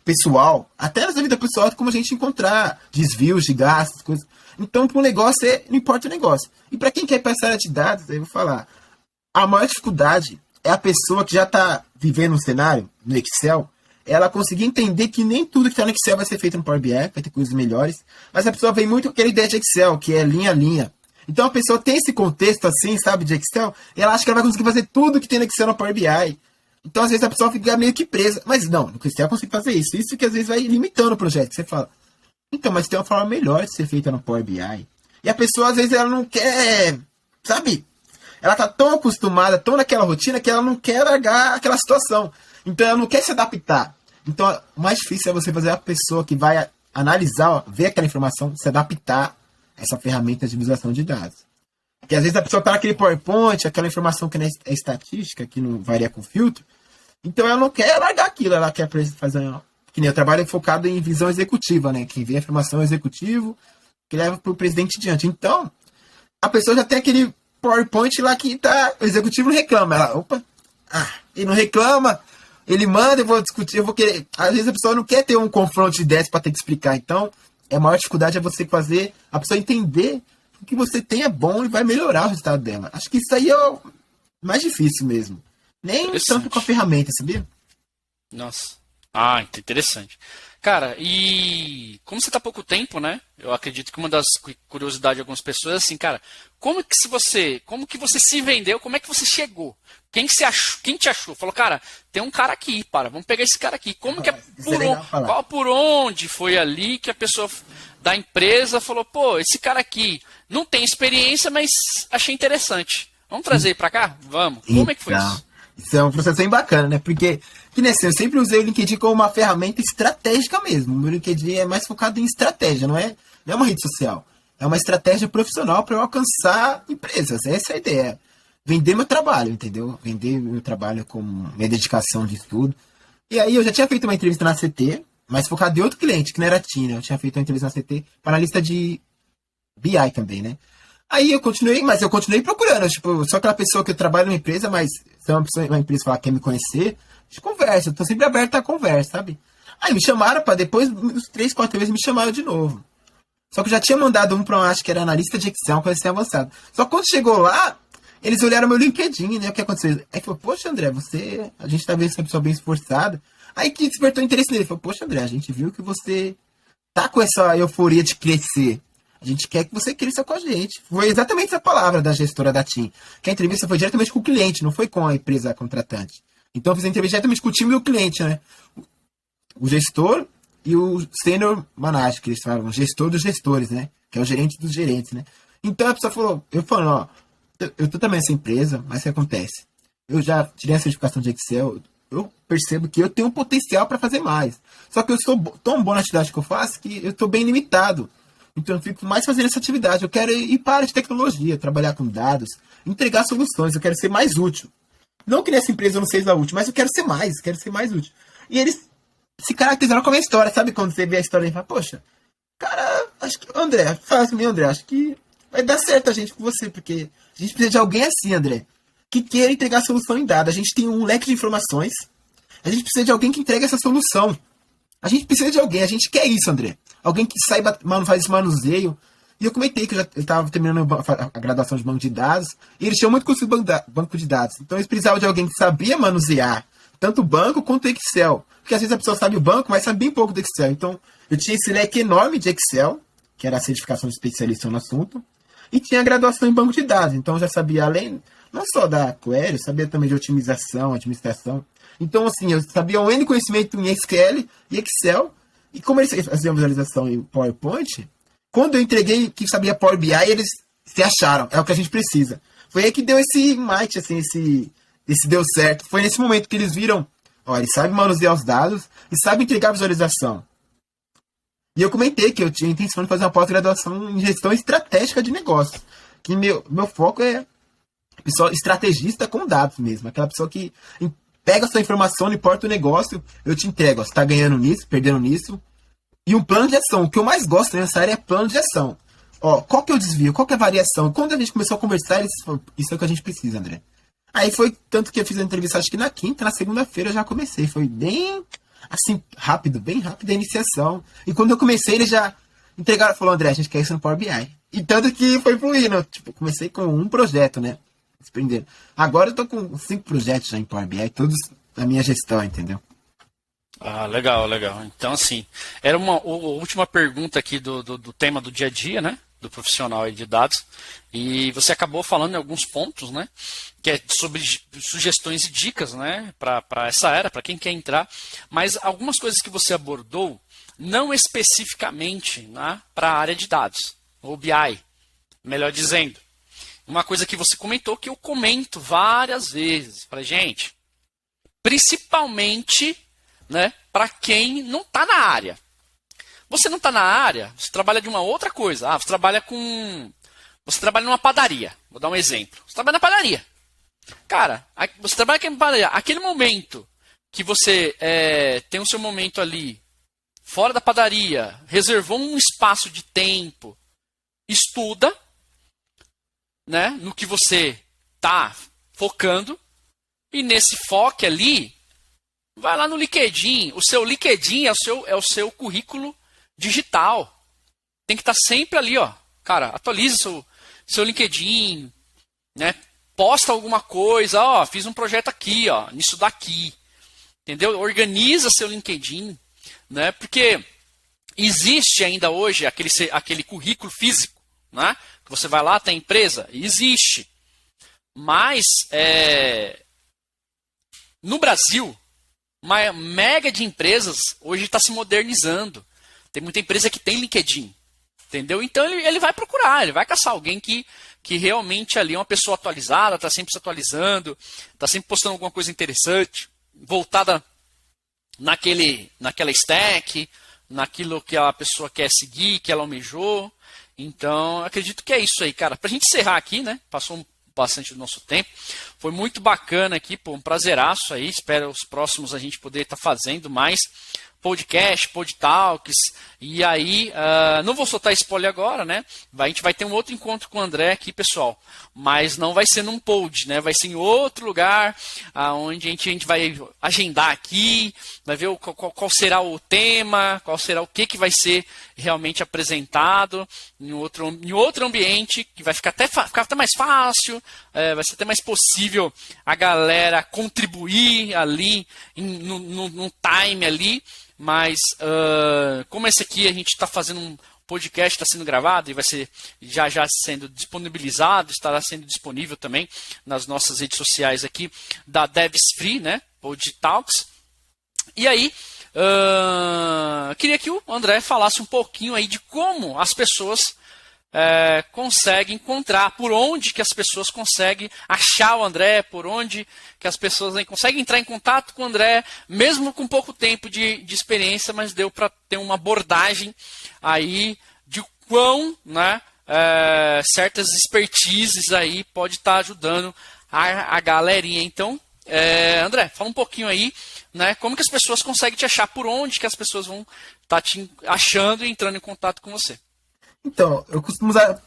pessoal, até na sua vida pessoal, como a gente encontrar desvios de gastos, coisas. Então, para o negócio, não importa o negócio. E para quem quer ir para essa área de dados, eu vou falar, a maior dificuldade é a pessoa que já está vivendo um cenário no Excel, ela conseguir entender que nem tudo que está no Excel vai ser feito no Power BI, vai ter coisas melhores, mas a pessoa vem muito com aquela ideia de Excel, que é linha a linha. Então a pessoa tem esse contexto assim, sabe, de Excel, e ela acha que ela vai conseguir fazer tudo que tem no Excel no Power BI. Então às vezes a pessoa fica meio que presa. Mas não, no Excel eu consigo fazer isso. Isso que às vezes vai limitando o projeto. Você fala, então, mas tem uma forma melhor de ser feita no Power BI. E a pessoa às vezes ela não quer, sabe? Ela tá tão acostumada, tão naquela rotina, que ela não quer largar aquela situação. Então ela não quer se adaptar. Então o mais difícil é você fazer a pessoa que vai analisar, ó, ver aquela informação, se adaptar a essa ferramenta de visualização de dados. Porque às vezes a pessoa tá naquele PowerPoint, aquela informação que não é estatística, que não varia com filtro. Então ela não quer largar aquilo, ela quer fazer. Que nem eu trabalho focado em visão executiva, né? Quem vê a informação é o executivo, que leva pro presidente diante. Então, a pessoa já tem aquele PowerPoint lá que tá. O executivo não reclama. Ela, opa, ele não reclama, ele manda, eu vou discutir, eu vou querer. Às vezes a pessoa não quer ter um confronto de ideias para ter que explicar. Então, a maior dificuldade é você fazer a pessoa entender que o que você tem é bom e vai melhorar o resultado dela. Acho que isso aí é o mais difícil mesmo. Nem tanto com a ferramenta, sabia? Nossa. Interessante. Cara, e como você tá há pouco tempo, né? Eu acredito que uma das curiosidades de algumas pessoas é assim, cara, como que você se vendeu, como é que você chegou? Quem te achou? Falou, cara, tem um cara aqui, vamos pegar esse cara aqui. Como que é por onde foi ali que a pessoa da empresa falou, pô, esse cara aqui não tem experiência, mas achei interessante. Vamos trazer ele pra cá? Vamos. Como é que foi isso? Isso é um processo bem bacana, né? Porque, que nem assim, eu sempre usei o LinkedIn como uma ferramenta estratégica mesmo. O meu LinkedIn é mais focado em estratégia, não é uma rede social. É uma estratégia profissional para eu alcançar empresas. Essa é a ideia. Vender meu trabalho, entendeu? Vender meu trabalho com minha dedicação de estudo. E aí eu já tinha feito uma entrevista na CT, mas focado em outro cliente, que não era TIM, né? Eu tinha feito uma entrevista na CT para a lista de BI também, né? Aí eu continuei procurando. Tipo, eu sou aquela pessoa que eu trabalho numa empresa, mas se uma empresa falar que quer me conhecer, a gente conversa. Eu tô sempre aberto à conversa, sabe? Aí me chamaram para depois, uns 3, 4 vezes me chamaram de novo. Só que eu já tinha mandado um para acho que era analista de Excel, uma coisa assim avançada. Só que quando chegou lá, eles olharam meu LinkedIn, né? O que aconteceu? Aí falou, poxa, André, a gente tá vendo essa pessoa bem esforçada. Aí que despertou interesse nele. Falou, poxa, André, a gente viu que você tá com essa euforia de crescer. A gente quer que você cresça com a gente. Foi exatamente essa palavra da gestora da TIM. Que a entrevista foi diretamente com o cliente, não foi com a empresa contratante. Então eu fiz a entrevista diretamente com o time e o cliente, né? O gestor e o senior manager, que eles falam, o gestor dos gestores, né? Que é o gerente dos gerentes, né? Então a pessoa falou, ó, eu tô também nessa empresa, mas o que acontece? Eu já tirei a certificação de Excel, eu percebo que eu tenho um potencial para fazer mais. Só que eu sou tão bom na atividade que eu faço que eu tô bem limitado. Então eu fico mais fazendo essa atividade. Eu quero ir para a área de tecnologia, trabalhar com dados, entregar soluções, eu quero ser mais útil. Não que nessa empresa eu não seja útil, mas eu quero ser mais útil. E eles se caracterizaram com a minha história, sabe? Quando você vê a história e fala, poxa, cara, acho que, André, fala assim, André, acho que vai dar certo a gente com você, porque a gente precisa de alguém assim, André, que queira entregar a solução em dados. A gente tem um leque de informações, a gente precisa de alguém que entregue essa solução. A gente precisa de alguém, a gente quer isso, André. Alguém que saiba, faz esse manuseio. E eu comentei que eu estava terminando a graduação de banco de dados, e eles tinham muito curso de banco de dados. Então eles precisavam de alguém que sabia manusear tanto o banco quanto o Excel. Porque às vezes a pessoa sabe o banco, mas sabe bem pouco do Excel. Então eu tinha esse leque enorme de Excel, que era a certificação de especialista no assunto, e tinha a graduação em banco de dados. Então eu já sabia, além, não só da query, eu sabia também de otimização, administração. Então, assim, eu sabia um N conhecimento em SQL e Excel. E como eles faziam visualização em PowerPoint, quando eu entreguei que sabia Power BI, eles se acharam. É o que a gente precisa. Foi aí que deu esse match, assim, esse deu certo. Foi nesse momento que eles viram, ó, ele sabe manusear os dados e sabe entregar a visualização. E eu comentei que eu tinha intenção de fazer uma pós-graduação em gestão estratégica de negócios. Que meu foco é pessoa estrategista com dados mesmo. Aquela pessoa que pega a sua informação, não importa o negócio, eu te entrego. Ó, você está ganhando nisso, perdendo nisso. E um plano de ação. O que eu mais gosto nessa área é plano de ação. Ó, qual que é o desvio? Qual que é a variação? Quando a gente começou a conversar, eles falaram, isso é o que a gente precisa, André. Aí foi tanto que eu fiz a entrevista, acho que na quinta, na segunda-feira eu já comecei. Foi bem, assim, bem rápido a iniciação. E quando eu comecei, eles já entregaram, falou, André, a gente quer isso no Power BI. E tanto que foi fluindo. Tipo, comecei com um projeto, né? desprenderam. Agora eu tô com 5 projetos já em Power BI, todos na minha gestão, entendeu? Ah, legal, legal. Então, assim, era uma última pergunta aqui do tema do dia a dia, né? Do profissional aí de dados. E você acabou falando em alguns pontos, né? Que é sobre sugestões e dicas, né? Para essa era, para quem quer entrar. Mas algumas coisas que você abordou, não especificamente, né, para a área de dados, ou BI, melhor dizendo. Uma coisa que você comentou que eu comento várias vezes. Falei, gente, principalmente, né, para quem não está na área. Você não está na área, você trabalha de uma outra coisa. Ah, você trabalha numa padaria. Vou dar um exemplo. Você trabalha na padaria. Cara, você trabalha na padaria. Aquele momento que você tem o seu momento ali, fora da padaria, reservou um espaço de tempo, estuda, né, no que você está focando, e nesse foco ali, vai lá no LinkedIn. O seu LinkedIn é o seu currículo digital. Tem que estar sempre ali, ó. Cara, atualize seu LinkedIn, né? Posta alguma coisa, ó, fiz um projeto aqui, ó, nisso daqui. Entendeu? Organiza seu LinkedIn, né? Porque existe ainda hoje aquele currículo físico, né? Que você vai lá, tem empresa, existe. Mas no Brasil, uma mega de empresas hoje está se modernizando. Tem muita empresa que tem LinkedIn, entendeu? Então ele vai procurar, ele vai caçar alguém que realmente ali é uma pessoa atualizada, está sempre se atualizando, está sempre postando alguma coisa interessante, voltada naquela stack, naquilo que a pessoa quer seguir, que ela almejou. Então, acredito que é isso aí, cara. Pra gente encerrar aqui, né? Passou bastante do nosso tempo. Foi muito bacana aqui, pô, um prazeraço aí. Espero os próximos a gente poder estar fazendo mais podcast, podtalks. E aí, não vou soltar spoiler agora, né? A gente vai ter um outro encontro com o André aqui, pessoal. Mas não vai ser num pod, né? Vai ser em outro lugar, onde a gente vai agendar aqui, vai ver qual será o tema, qual será o que vai ser realmente apresentado em outro ambiente, que vai ficar até mais fácil, vai ser até mais possível a galera contribuir ali, num time ali. Mas, como esse aqui a gente está fazendo um podcast, está sendo gravado e vai ser já sendo disponibilizado, estará sendo disponível também nas nossas redes sociais aqui da Devs Free, né? Podtalks. E aí, queria que o André falasse um pouquinho aí de como as pessoas conseguem encontrar, por onde que as pessoas conseguem achar o André, por onde que as pessoas conseguem entrar em contato com o André, mesmo com pouco tempo de experiência, mas deu para ter uma abordagem aí de quão, né, certas expertises aí pode estar ajudando a galerinha. Então, André, fala um pouquinho aí, né, como que as pessoas conseguem te achar, por onde que as pessoas vão estar te achando e entrando em contato com você. Então, eu costumo usar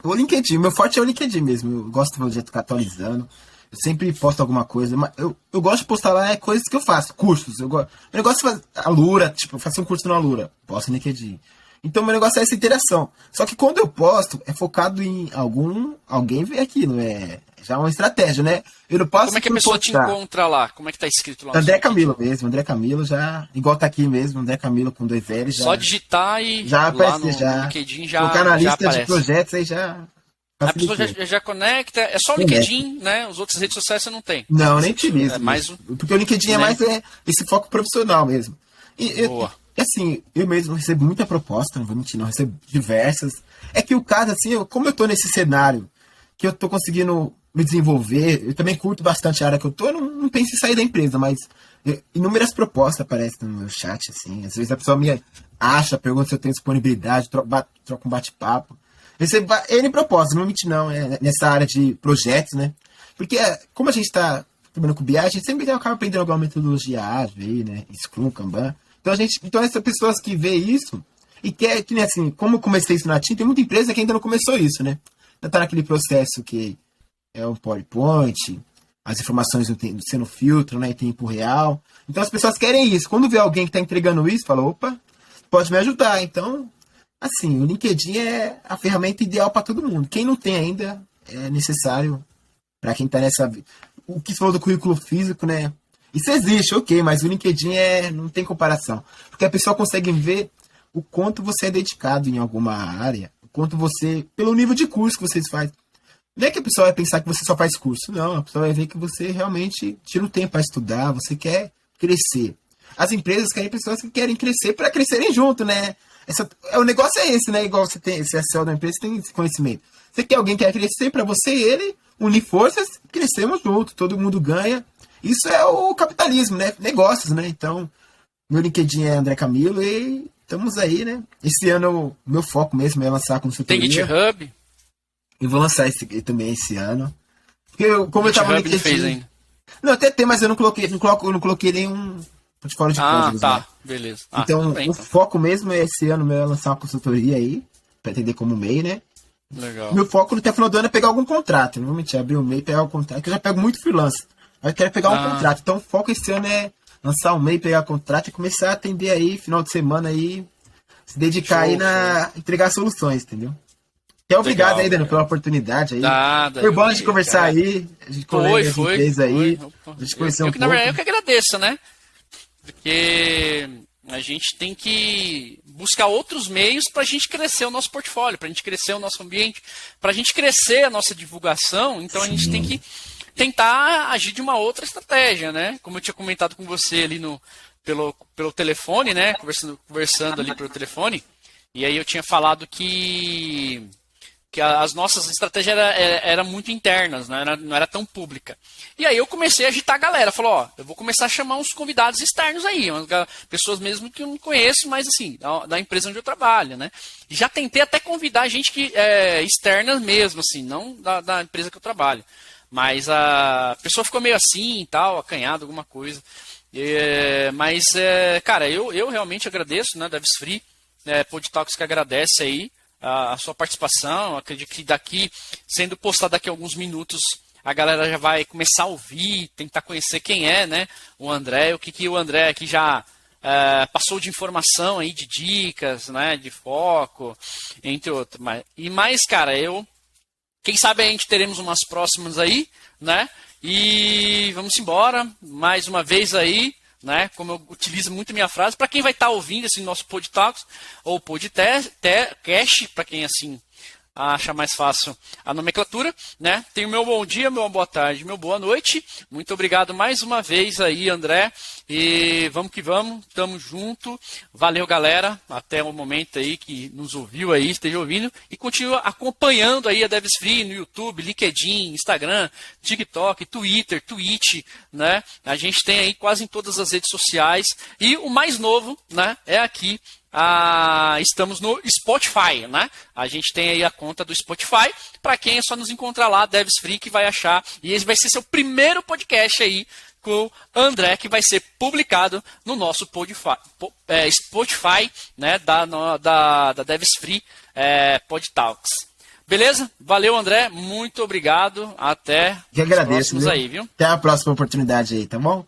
o LinkedIn. Meu forte é o LinkedIn mesmo. Eu gosto de ficar atualizando. Eu sempre posto alguma coisa. Mas eu gosto de postar lá coisas que eu faço, cursos. Eu gosto de fazer a Lura, tipo, eu faço um curso na Lura, posto no LinkedIn. Então, meu negócio é essa interação. Só que quando eu posto, é focado em alguém ver aquilo. É já uma estratégia, né? Eu não posso. Como é que a pessoa te encontra lá? Como é que tá escrito lá? André Camilo mesmo. André Camilo já. Igual tá aqui mesmo, André Camilo com 2 L's. Só digitar e já aparece, no LinkedIn já. Colocar na lista aparece. de projetos aí já. A pessoa já conecta. É só o LinkedIn, né? As outras redes sociais você não tem. Não, nem utilizo. É mais porque o LinkedIn é mais esse foco profissional mesmo. Boa. Assim, eu mesmo recebo muita proposta, não vou mentir, não, recebo diversas. É que o caso, assim, como eu tô nesse cenário, que eu tô conseguindo me desenvolver, eu também curto bastante a área que eu tô, eu não penso em sair da empresa, mas inúmeras propostas aparecem no meu chat, assim. Às vezes a pessoa me acha, pergunta se eu tenho disponibilidade, troca um bate-papo. Recebo N propostas, não vou mentir, não, nessa área de projetos, né? Porque, como a gente tá trabalhando com BI, a gente sempre acaba aprendendo alguma metodologia ágil, né? Scrum, Kanban. Então essas pessoas que vê isso e quer, que nem assim, como eu comecei isso na TIM, tem muita empresa que ainda não começou isso, né? Ainda tá naquele processo que é um PowerPoint, as informações sendo filtro, né, em tempo real. Então as pessoas querem isso. Quando vê alguém que tá entregando isso, fala, opa, pode me ajudar. Então, assim, o LinkedIn é a ferramenta ideal para todo mundo. Quem não tem ainda, é necessário Pra quem tá nessa. O que você falou do currículo físico, né? Isso existe, ok, mas o LinkedIn não tem comparação. Porque a pessoa consegue ver o quanto você é dedicado em alguma área, o quanto você. Pelo nível de curso que vocês fazem. Não é que a pessoa vai pensar que você só faz curso, não. A pessoa vai ver que você realmente tira o tempo para estudar, você quer crescer. As empresas querem pessoas que querem crescer para crescerem junto, né? O negócio é esse, né? Igual você tem, se é CEO da empresa, você tem esse conhecimento. Você quer alguém que quer crescer para você e ele, unir forças, crescemos junto, todo mundo ganha. Isso é o capitalismo, né? Negócios, né? Então, meu LinkedIn é André Camilo e estamos aí, né? Esse ano, meu foco mesmo é lançar a consultoria. Tem GitHub? Eu vou lançar também esse ano. Porque como eu tava no LinkedIn. Fez ainda. Não, até tem, mas eu não coloquei nenhum portfólio de códigos. Tá, né? beleza. Então, bem, o foco mesmo é esse ano meu é lançar uma consultoria aí, pra atender como MEI, né? Legal. Meu foco no final do ano é pegar algum contrato. Não vou mentir, abrir o MEI e pegar o contrato, que eu já pego muito freelance. Mas eu quero pegar um contrato. Então, o foco esse ano é lançar um MEI, pegar contrato e começar a atender aí, final de semana aí, se dedicar aí na entregar soluções, entendeu? Obrigado aí, Daniel, pela oportunidade aí. Foi bom a gente conversar aí, a gente conhece as empresas aí, a gente conheceu um pouco. Na verdade, eu que agradeço, né? Porque a gente tem que buscar outros meios para a gente crescer o nosso portfólio, para a gente crescer o nosso ambiente, para a gente crescer a nossa divulgação. Então, a gente tem que tentar agir de uma outra estratégia, né? Como eu tinha comentado com você ali pelo telefone, né? Conversando ali pelo telefone. E aí eu tinha falado que as nossas estratégias eram muito internas, né? Não era tão pública. E aí eu comecei a agitar a galera. Falou, eu vou começar a chamar uns convidados externos aí, pessoas mesmo que eu não conheço, mas assim, da empresa onde eu trabalho, né? E já tentei até convidar gente externa mesmo, assim, não da empresa que eu trabalho. Mas a pessoa ficou meio assim e tal, acanhada, alguma coisa. Cara, eu realmente agradeço, né, Devs Free, Podtalks que agradece aí a sua participação. Acredito que daqui, sendo postado daqui a alguns minutos, a galera já vai começar a ouvir, tentar conhecer quem é, né, o André, o que o André aqui já passou de informação aí, de dicas, né, de foco, entre outros. Mas, cara, quem sabe a gente teremos umas próximas aí, né, e vamos embora, mais uma vez aí, né, como eu utilizo muito minha frase, para quem vai estar ouvindo esse nosso Podtalks ou Podcast, para quem assim acha mais fácil a nomenclatura, né? Tem o meu bom dia, meu boa tarde, meu boa noite. Muito obrigado mais uma vez aí, André. E vamos que vamos, tamo junto. Valeu, galera. Até o momento aí que nos ouviu aí, esteja ouvindo. E continua acompanhando aí a Devs Free no YouTube, LinkedIn, Instagram, TikTok, Twitter, Twitch, né? A gente tem aí quase em todas as redes sociais. E o mais novo, né, é aqui. Estamos no Spotify, né? A gente tem aí a conta do Spotify. Para quem é só nos encontrar lá, Devs Free, que vai achar. E esse vai ser seu primeiro podcast aí com o André, que vai ser publicado no nosso Spotify, né? Da Devs Free Podtalks. Beleza? Valeu, André. Muito obrigado. Até os próximos aí, viu? Até a próxima oportunidade aí, tá bom?